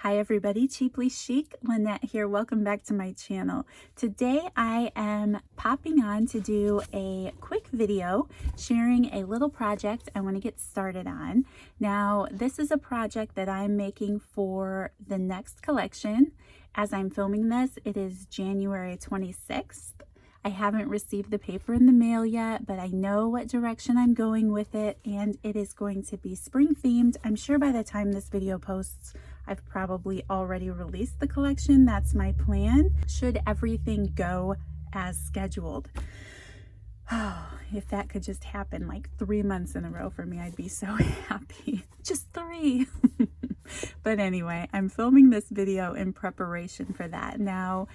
Hi everybody, Cheaply Chic, Lynette here. Welcome back to my channel. Today I am popping on to do a quick video sharing a little project I want to get started on. Now, this is a project that I'm making for the next collection. As I'm filming this, it is January 26th. I haven't received the paper in the mail yet, but I know what direction I'm going with it, and it is going to be spring themed. I'm sure by the time this video posts, I've probably already released the collection. That's my plan, should everything go as scheduled. Oh, if that could just happen like 3 months in a row for me, I'd be so happy. Just 3. But anyway, I'm filming this video in preparation for that. Now,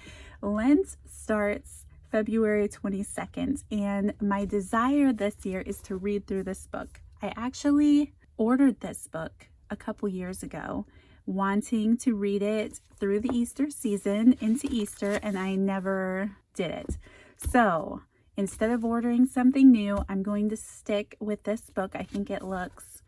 Lent starts February 22nd, and my desire this year is to read through this book. I actually ordered this book a couple years ago, wanting to read it through the Easter season into Easter, and I never did it. So instead of ordering something new, I'm going to stick with this book. I think it looks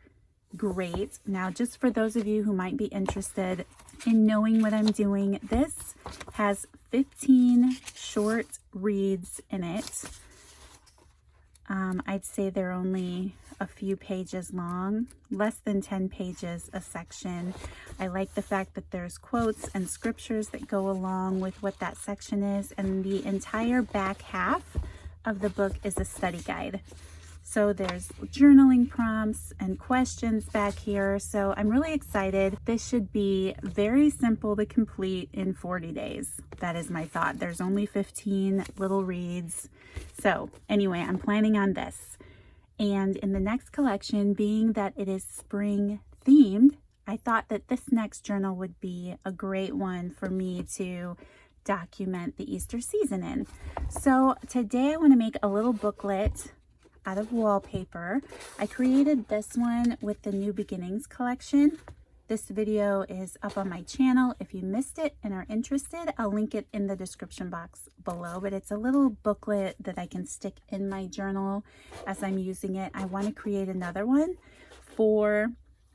great. Now, just for those of you who might be interested in knowing what I'm doing, this has 15 short reads in it. I'd say they're only a few pages long, less than 10 pages a section. I like the fact that there's quotes and scriptures that go along with what that section is, and the entire back half of the book is a study guide. So there's journaling prompts and questions back here. So I'm really excited. This should be very simple to complete in 40 days. That is my thought. There's only 15 little reads. So anyway, I'm planning on this. And in the next collection, being that it is spring themed, I thought that this next journal would be a great one for me to document the Easter season in. So today I want to make a little booklet out of wallpaper. I created this one with the New Beginnings collection. This video is up on my channel. If you missed it and are interested, I'll link it in the description box below, but it's a little booklet that I can stick in my journal as I'm using it. I want to create another one for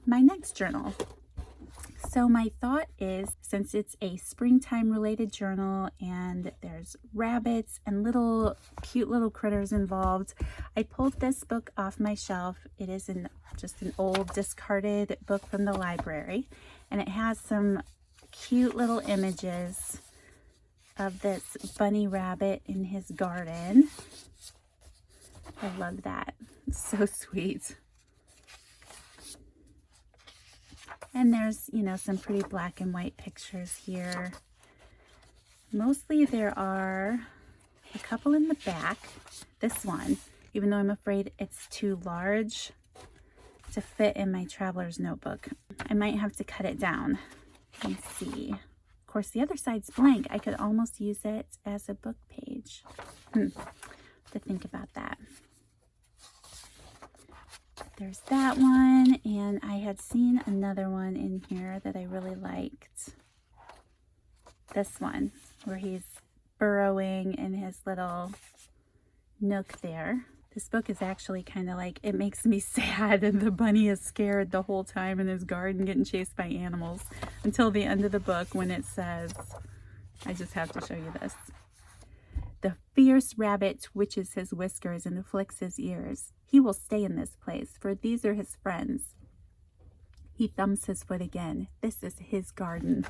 my next journal. So my thought is, since it's a springtime related journal and there's rabbits and cute little critters involved, I pulled this book off my shelf. It is just an old discarded book from the library, and it has some cute little images of this bunny rabbit in his garden. I love that. It's so sweet. And there's, some pretty black and white pictures here. Mostly there are a couple in the back. This one, even though I'm afraid it's too large to fit in my traveler's notebook, I might have to cut it down. Let me see. Of course, the other side's blank. I could almost use it as a book page. To think about that. There's that one, and I had seen another one in here that I really liked. This one, where he's burrowing in his little nook there. This book is actually kind of like, it makes me sad, and the bunny is scared the whole time in his garden getting chased by animals until the end of the book when it says, I just have to show you this. The fierce rabbit twitches his whiskers and flicks his ears. He will stay in this place, for these are his friends. He thumps his foot again. This is his garden.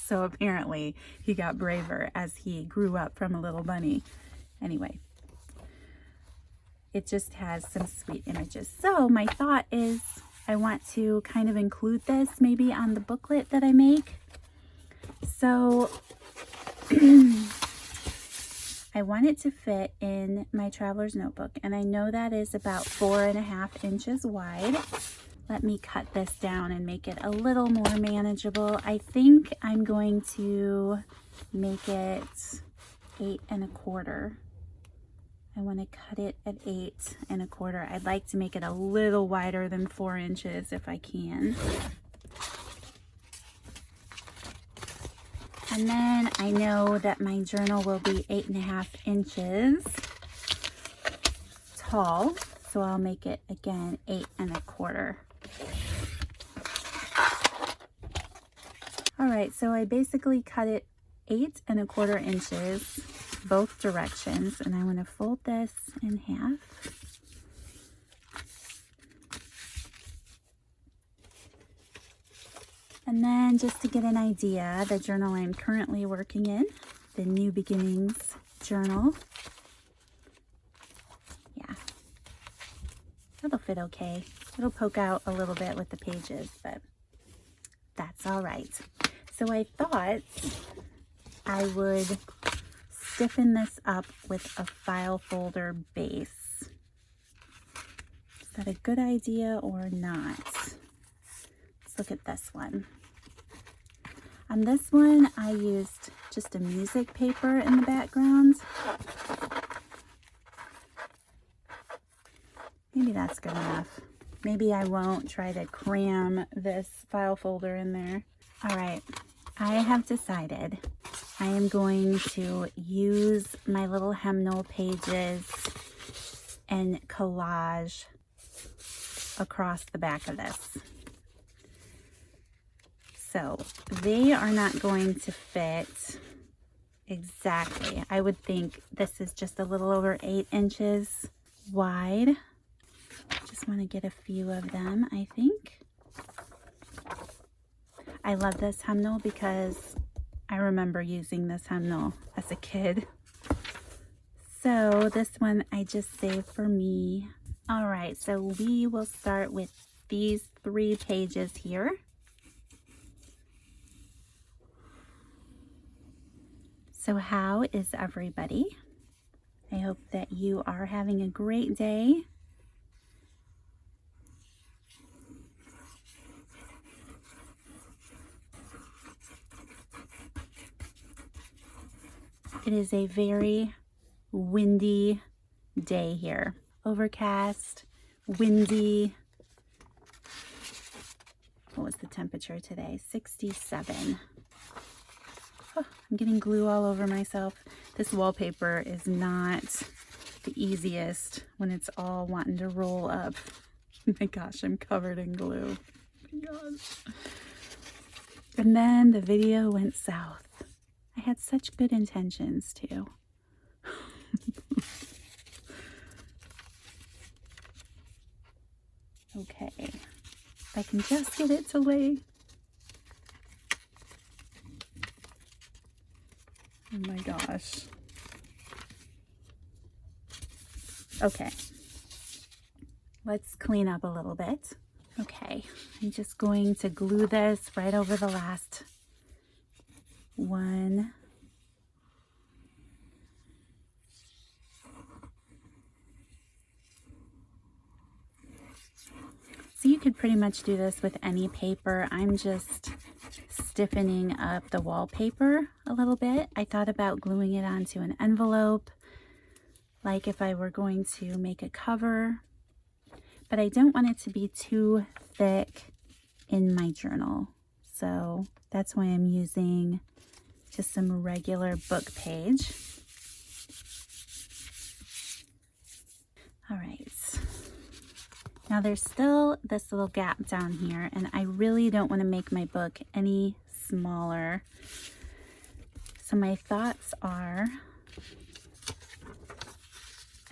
So apparently he got braver as he grew up from a little bunny. Anyway, it just has some sweet images. So my thought is I want to kind of include this maybe on the booklet that I make. So I want it to fit in my traveler's notebook, and I know that is about 4.5 inches wide. Let me cut this down and make it a little more manageable. I think I'm going to make it 8 1/4. I want to cut it at 8 1/4. I'd like to make it a little wider than 4 inches if I can. And then I know that my journal will be 8.5 inches tall, so I'll make it again 8 1/4. All right, so I basically cut it 8 1/4 inches, both directions, and I want to fold this in half. And then just to get an idea, the journal I'm currently working in, the New Beginnings journal. Yeah, it'll fit okay. It'll poke out a little bit with the pages, but that's all right. So I thought I would stiffen this up with a file folder base. Is that a good idea or not? Let's look at this one. On this one, I used just a music paper in the background. Maybe that's good enough. Maybe I won't try to cram this file folder in there. All right, I have decided I am going to use my little hymnal pages and collage across the back of this. So they are not going to fit exactly. I would think this is just a little over 8 inches wide. Just want to get a few of them, I think. I love this hymnal because I remember using this hymnal as a kid. So this one I just saved for me. All right, so we will start with these 3 pages here. So how is everybody? I hope that you are having a great day. It is a very windy day here. Overcast, windy. What was the temperature today? 67. Oh, I'm getting glue all over myself. This wallpaper is not the easiest when it's all wanting to roll up. Oh my gosh, I'm covered in glue. Oh my gosh. And then the video went south. I had such good intentions too. Okay, if I can just get it to lay. Oh my gosh. Okay, let's clean up a little bit. Okay, I'm just going to glue this right over the last one. So you could pretty much do this with any paper. I'm just stiffening up the wallpaper a little bit. I thought about gluing it onto an envelope, like if I were going to make a cover, but I don't want it to be too thick in my journal. So that's why I'm using just some regular book page. All right. Now there's still this little gap down here, and I really don't want to make my book any smaller. So my thoughts are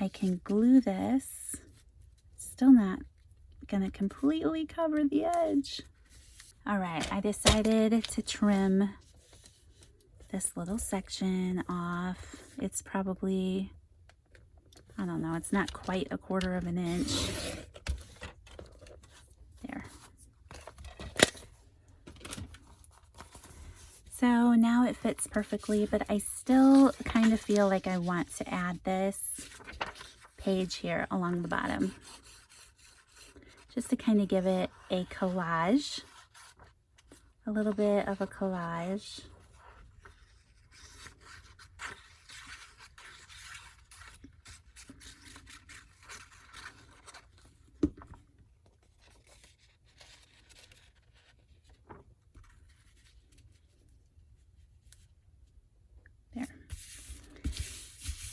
I can glue this, still not gonna completely cover the edge. All right, I decided to trim this little section off. It's probably, I don't know, it's not quite 1/4 of an inch. There. So now it fits perfectly, but I still kind of feel like I want to add this page here along the bottom, just to kind of give it a collage, a little bit of a collage.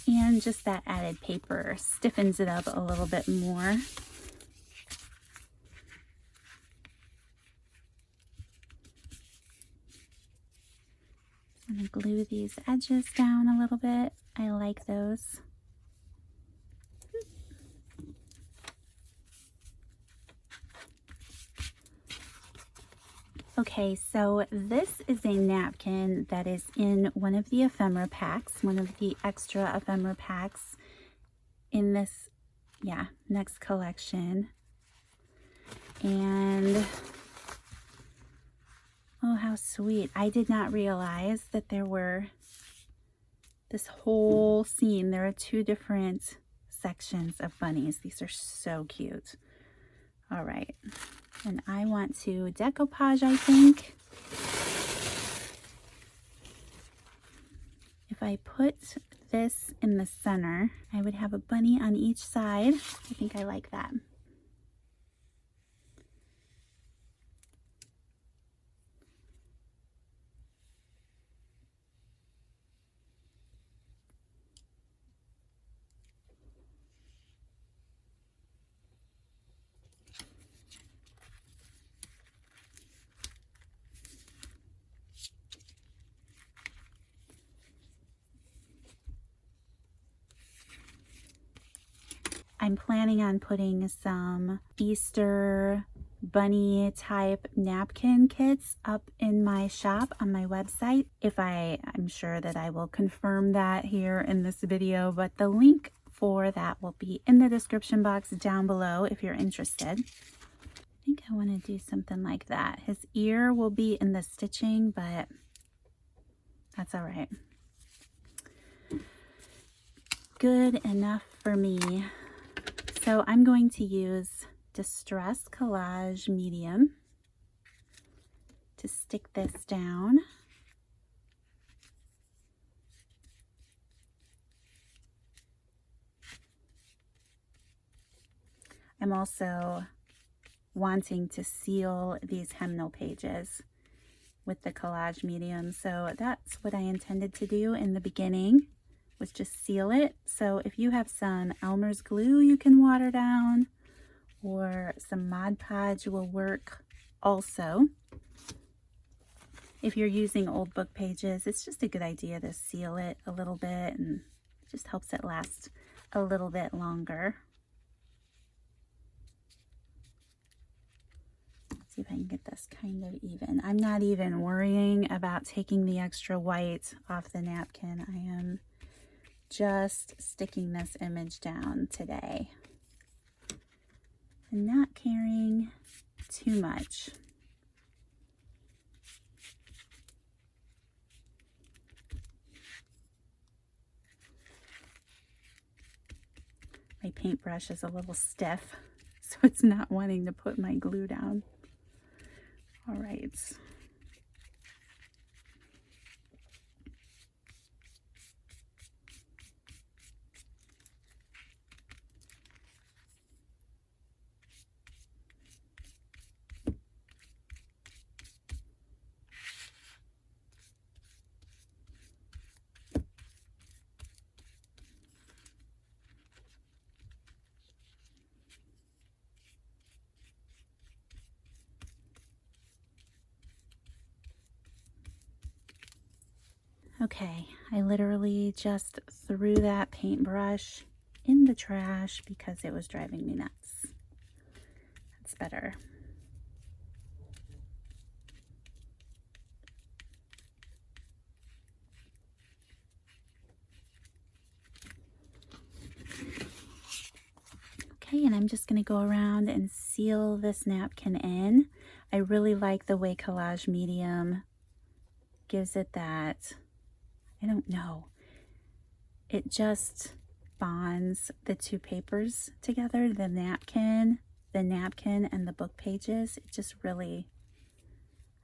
And just that added paper stiffens it up a little bit more. I'm gonna glue these edges down a little bit. I like those. Okay, so this is a napkin that is in one of the ephemera packs, one of the extra ephemera packs in this, yeah, next collection. And oh, how sweet. I did not realize that there were this whole scene. There are two different sections of bunnies. These are so cute. All right. And I want to decoupage, I think. If I put this in the center, I would have a bunny on each side. I think I like that. I'm planning on putting some Easter bunny type napkin kits up in my shop on my website. I'm sure that I will confirm that here in this video, but the link for that will be in the description box down below if you're interested. I think I want to do something like that. His ear will be in the stitching, but that's all right. Good enough for me. So I'm going to use Distress Collage Medium to stick this down. I'm also wanting to seal these hemnal pages with the collage medium. So that's what I intended to do in the beginning, was just seal it. So if you have some Elmer's glue you can water down, or some Mod Podge will work also. If you're using old book pages, it's just a good idea to seal it a little bit, and it just helps it last a little bit longer. See if I can get this kind of even. I'm not even worrying about taking the extra white off the napkin. I am just sticking this image down today and not caring too much. My paintbrush is a little stiff, so it's not wanting to put my glue down. All right. Okay, I literally just threw that paintbrush in the trash because it was driving me nuts. That's better. Okay, and I'm just going to go around and seal this napkin in. I really like the way Collage Medium gives it that, I don't know, it just bonds the two papers together, the napkin and the book pages. It just really,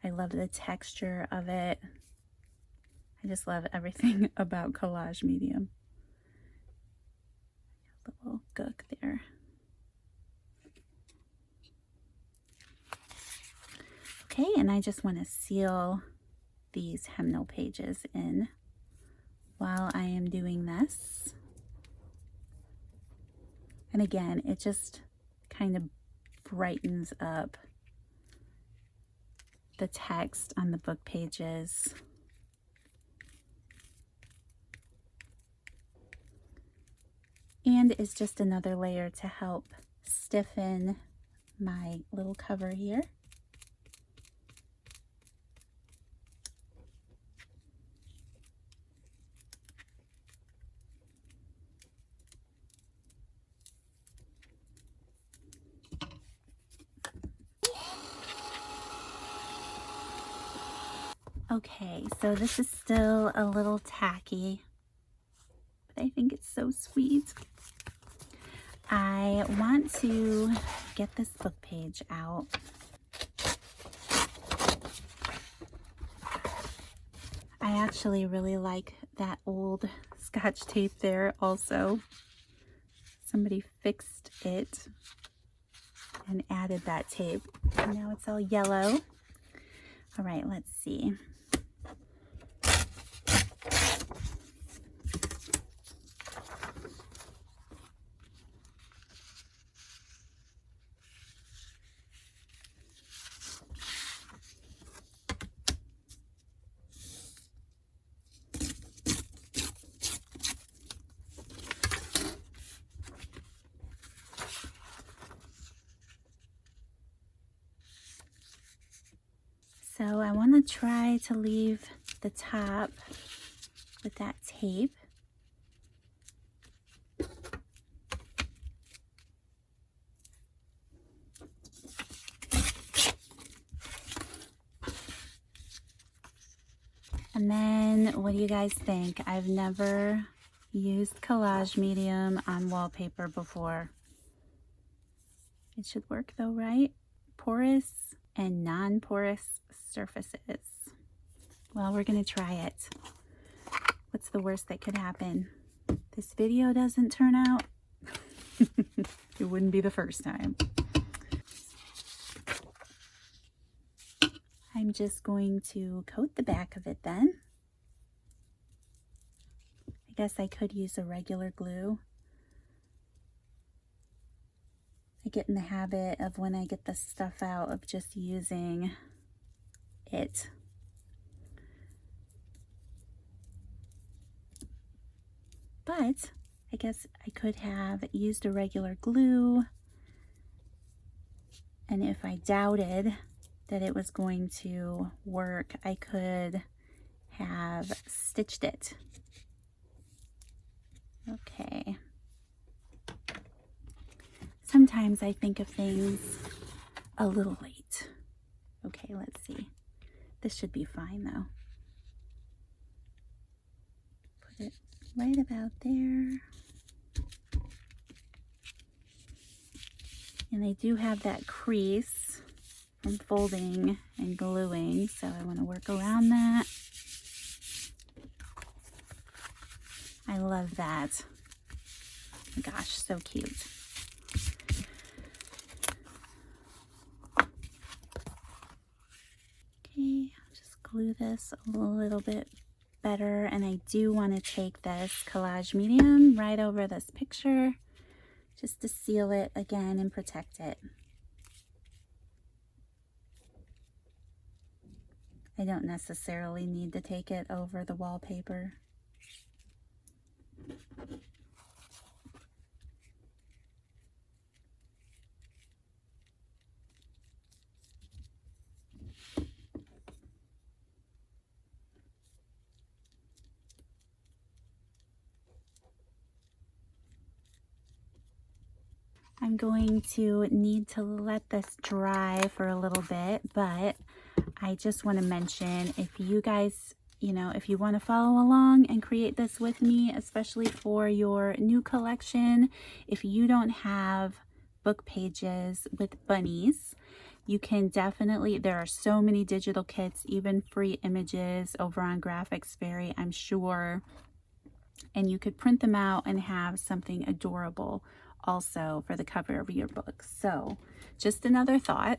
I love the texture of it. I just love everything about Collage Medium. A little gook there. Okay, and I just want to seal these hemnal pages in while I am doing this. And again, it just kind of brightens up the text on the book pages. and is just another layer to help stiffen my little cover here. Okay, so this is still a little tacky, but I think it's so sweet. I want to get this book page out. I actually really like that old Scotch tape there also. Somebody fixed it and added that tape. And now it's all yellow. All right, let's see. So I want to try to leave the top with that tape. And then what do you guys think? I've never used collage medium on wallpaper before. It should work though, right? Porous and non-porous surfaces. Well, we're gonna try it. What's the worst that could happen? This video doesn't turn out. It wouldn't be the first time. I'm just going to coat the back of it then. I guess I could use a regular glue. I get in the habit of when I get the stuff out of just using it. But I guess I could have used a regular glue, and if I doubted that it was going to work, I could have stitched it. Okay. Sometimes I think of things a little late. Okay, let's see. This should be fine though. Put it right about there. And I do have that crease from folding and gluing, so I want to work around that. I love that. Oh my gosh, so cute. Okay, I'll just glue this a little bit better, and I do want to take this collage medium right over this picture just to seal it again and protect it. I don't necessarily need to take it over the wallpaper. I'm going to need to let this dry for a little bit, but I just want to mention, if you guys, if you want to follow along and create this with me, especially for your new collection, if you don't have book pages with bunnies, you can definitely, there are so many digital kits, even free images over on Graphics Fairy, I'm sure, and you could print them out and have something adorable also for the cover of your book. So just another thought.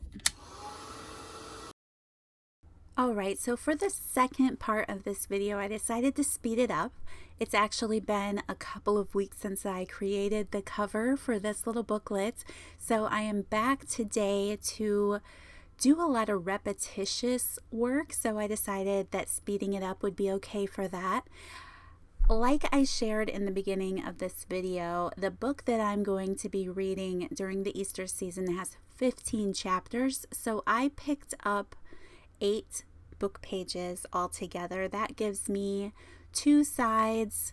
All right, so for the second part of this video, I decided to speed it up. It's actually been a couple of weeks since I created the cover for this little booklet. So I am back today to do a lot of repetitious work. So I decided that speeding it up would be okay for that. Like I shared in the beginning of this video, the book that I'm going to be reading during the Easter season has 15 chapters, so I picked up 8 book pages altogether. That gives me 2 sides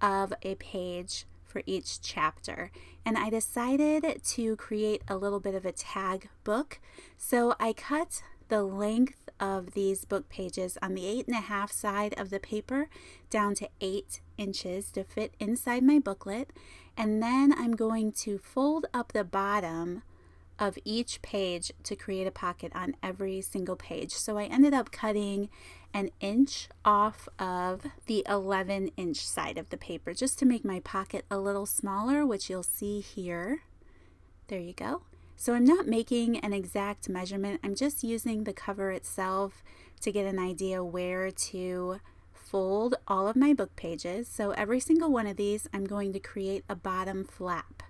of a page for each chapter, and I decided to create a little bit of a tag book. So I cut the length of these book pages on the 8.5 side of the paper down to 8 inches to fit inside my booklet, and then I'm going to fold up the bottom of each page to create a pocket on every single page. So I ended up cutting an inch off of the 11-inch side of the paper just to make my pocket a little smaller, which you'll see here. There you go. So I'm not making an exact measurement. I'm just using the cover itself to get an idea where to fold all of my book pages. So every single one of these, I'm going to create a bottom flap.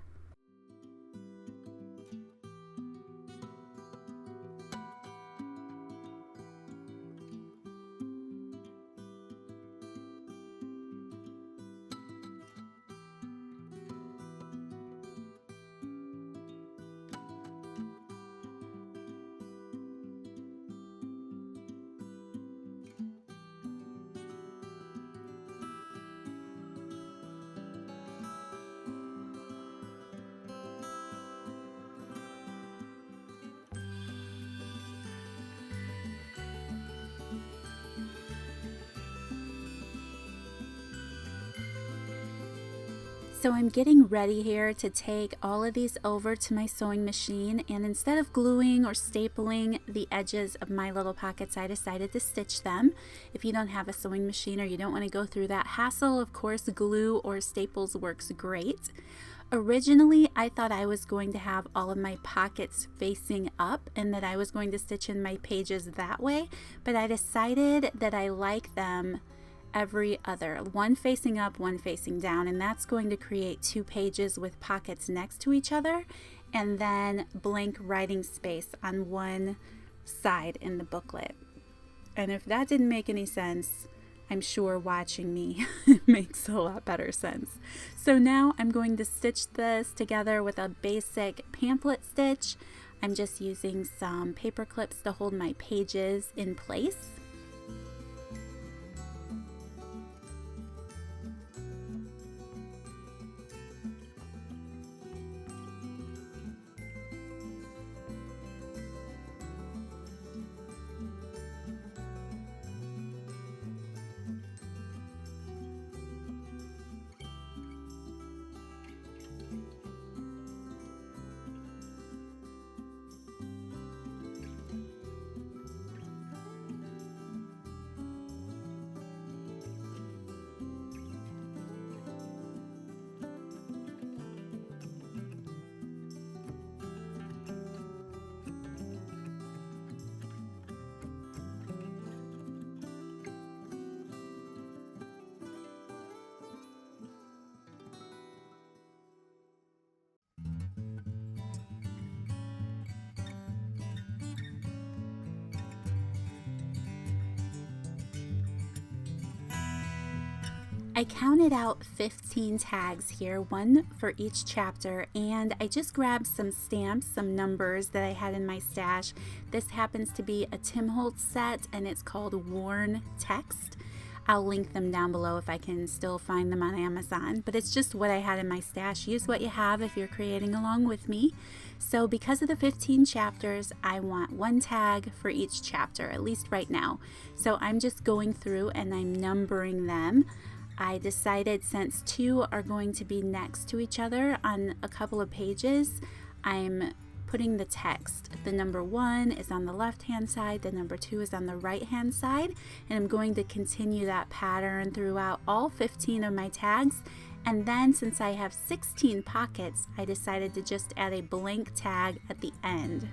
So I'm getting ready here to take all of these over to my sewing machine, and instead of gluing or stapling the edges of my little pockets, I decided to stitch them. If you don't have a sewing machine or you don't want to go through that hassle, of course glue or staples works great. Originally, I thought I was going to have all of my pockets facing up and that I was going to stitch in my pages that way, but I decided that I like them every other, one facing up, one facing down, and that's going to create 2 pages with pockets next to each other and then blank writing space on one side in the booklet. And if that didn't make any sense, I'm sure watching me makes a lot better sense. So now I'm going to stitch this together with a basic pamphlet stitch. I'm just using some paper clips to hold my pages in place. I counted out 15 tags here, one for each chapter, and I just grabbed some stamps, some numbers that I had in my stash. This happens to be a Tim Holtz set, and it's called Worn Text. I'll link them down below if I can still find them on Amazon, but it's just what I had in my stash. Use what you have if you're creating along with me. So because of the 15 chapters, I want 1 tag for each chapter, at least right now. So I'm just going through and I'm numbering them. I decided since 2 are going to be next to each other on a couple of pages, I'm putting the text. The number 1 is on the left hand side, the number 2 is on the right hand side, and I'm going to continue that pattern throughout all 15 of my tags. And then since I have 16 pockets, I decided to just add a blank tag at the end.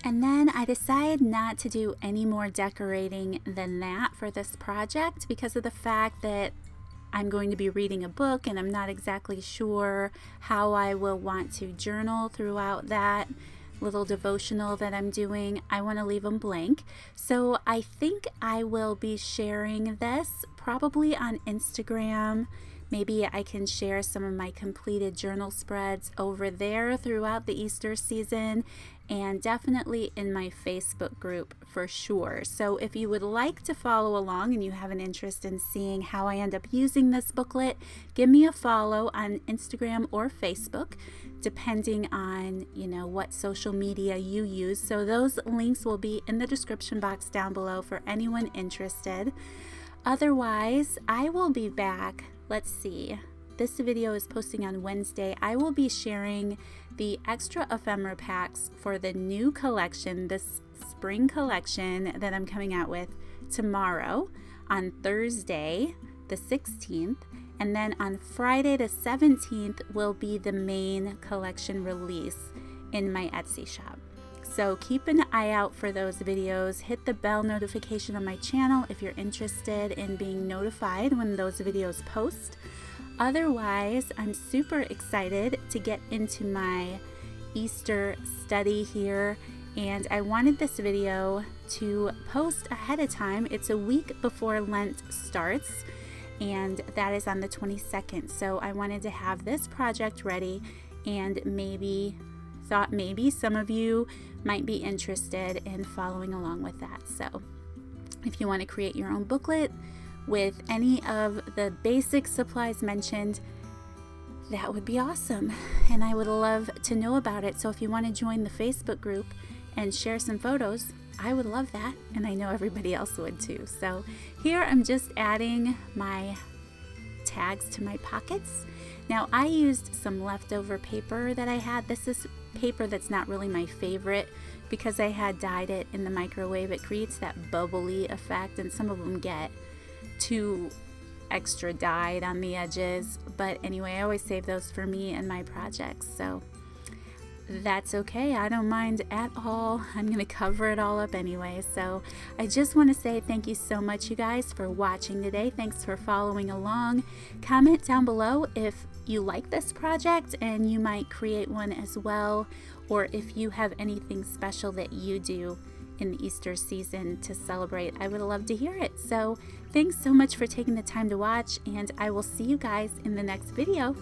And then I decided not to do any more decorating than that for this project because of the fact that I'm going to be reading a book and I'm not exactly sure how I will want to journal throughout that little devotional that I'm doing, I want to leave them blank. So I think I will be sharing this probably on Instagram. Maybe I can share some of my completed journal spreads over there throughout the Easter season, and definitely in my Facebook group for sure. So if you would like to follow along and you have an interest in seeing how I end up using this booklet, give me a follow on Instagram or Facebook, depending on, what social media you use. So those links will be in the description box down below for anyone interested. Otherwise, I will be back. Let's see. This video is posting on Wednesday. I will be sharing the extra ephemera packs for the new collection, this spring collection that I'm coming out with tomorrow on Thursday, the 16th. And then on Friday, the 17th, will be the main collection release in my Etsy shop. So keep an eye out for those videos. Hit the bell notification on my channel if you're interested in being notified when those videos post. Otherwise, I'm super excited to get into my Easter study here, and I wanted this video to post ahead of time. It's a week before Lent starts, and that is on the 22nd. So I wanted to have this project ready, and thought maybe some of you might be interested in following along with that. So if you want to create your own booklet with any of the basic supplies mentioned, that would be awesome, and I would love to know about it. So if you want to join the Facebook group and share some photos, I would love that, and I know everybody else would too. So here I'm just adding my tags to my pockets. Now I used some leftover paper that I had. This is paper that's not really my favorite because I had dyed it in the microwave. It creates that bubbly effect, and some of them get too extra dyed on the edges. But anyway, I always save those for me and my projects, so that's okay. I don't mind at all. I'm going to cover it all up anyway. So I just want to say thank you so much, you guys, for watching today. Thanks for following along. Comment down below if you like this project and you might create one as well, or if you have anything special that you do in the Easter season to celebrate. I would love to hear it. So thanks so much for taking the time to watch, and I will see you guys in the next video.